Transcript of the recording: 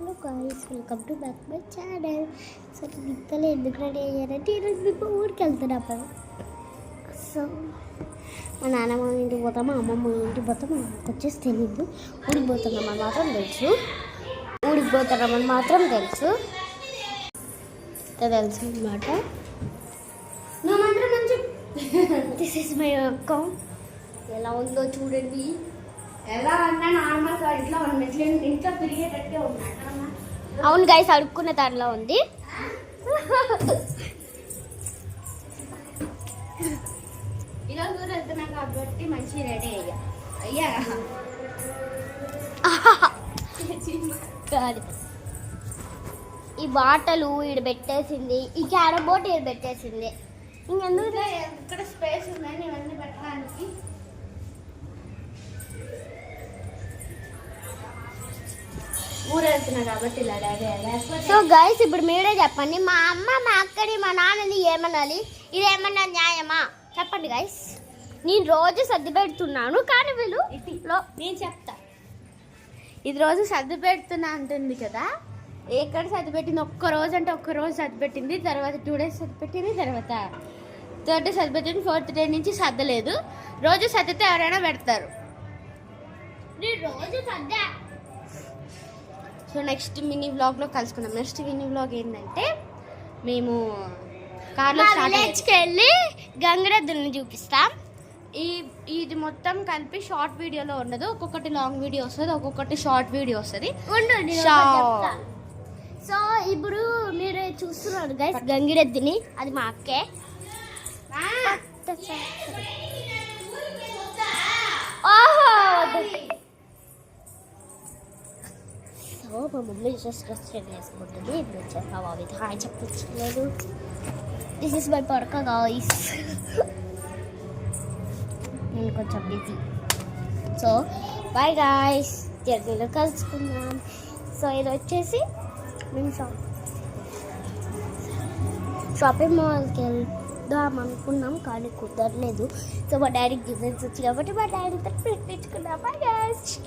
Hello guys, welcome to back my channel. So ఇంతలో ఎందుకు ready అయ్యారంటే ఈరోజు మేము ఊరికి వెళ్తున్నాం. సో మా నాన్నమ్మ ఇంటికి పోతాము, అమ్మమ్మ ఇంటికి పోతాము. నాకు వచ్చేసి తెలియదు. ఊరికి పోతున్నామని మాత్రం తెలుసు. ఊరికి పోతున్నామని మాత్రం తెలుసు అనమాట. This is my account. ఎలా ఉందో చూడండి. ఎలా అన్నా నార్మల్గా ఇంట్లో ఇంట్లో తిరిగేటట్టే ఉన్నాడు. అవును గైస్, అడుక్కున్న దానిలో ఉంది. ఈరోజు వెళ్తున్నా కాబట్టి మంచి రెడీ అయ్యా. ఈ బాటలు ఈడ పెట్టేసింది, ఈ క్యారమ్ బోర్డ్ ఈడ పెట్టేసింది. ఇంకెందుకు ఇక్కడ స్పేస్ ఉందని ఇవన్నీ పెట్టడానికి. ఊరు వెళ్తున్నా కాబట్టి ఇలా రెడీ అయ్యా. సో గైస్, ఇప్పుడు మీరే చెప్పండి, మా అమ్మ మా అక్కడి మా నాన్నని ఏమనాలి? ఇది ఏమన్నా న్యాయమా? చెప్పండి గైస్. నేను రోజు సర్ది పెడుతున్నాను, కానీ వీళ్ళు నేను చెప్తా. ఇది రోజు సర్ది పెడుతున్నా అంటుంది కదా. ఎక్కడ సర్ది పెట్టింది? ఒక్కరోజు అంటే ఒక్కరోజు సర్ది పెట్టింది, తర్వాత 2 days సర్ది పెట్టింది, తర్వాత 3rd day సర్ది పెట్టింది, 4th day నుంచి సర్దలేదు. రోజు సర్దితే ఎవరైనా పెడతారు. నేను రోజు సర్దా. సో నెక్స్ట్ మినీ వ్లాగ్లో కలుసుకున్నాం. నెక్స్ట్ మినీ వ్లాగ్ ఏంటంటే, మేము కార్లో విలేజ్కి వెళ్ళి గంగరెద్దుల్ని చూపిస్తాం. ఇది మొత్తం కలిపి షార్ట్ వీడియోలో ఉండదు. ఒక్కొక్కటి లాంగ్ వీడియో వస్తుంది, ఒక్కొక్కటి షార్ట్ వీడియో వస్తుంది. సో ఇప్పుడు మీరు చూస్తున్నారు గైస్ గంగిరెద్దుని. అది మా అక్కే. సో మా మమ్మీ డ్రెస్ చేంజ్ చేసుకుంటుంది. ఇప్పుడు చెప్పావా ఇది హాయ్ చెప్పించలేదు. దిస్ ఇస్ మై పడక గాయ్స్. నేను కొంచెం బిజీ. సో బాయ్ గాయ్స్, జర్నీలో కలుసుకుందాం. సో ఇది వచ్చేసి మేము షాపింగ్ మాల్కి వెళ్దాం అనుకున్నాం, కానీ కుదరలేదు. సో మా డాడీకి డిజైన్స్ వచ్చి కాబట్టి మా డాడీతో పెట్టించుకున్నాం. Bye guys.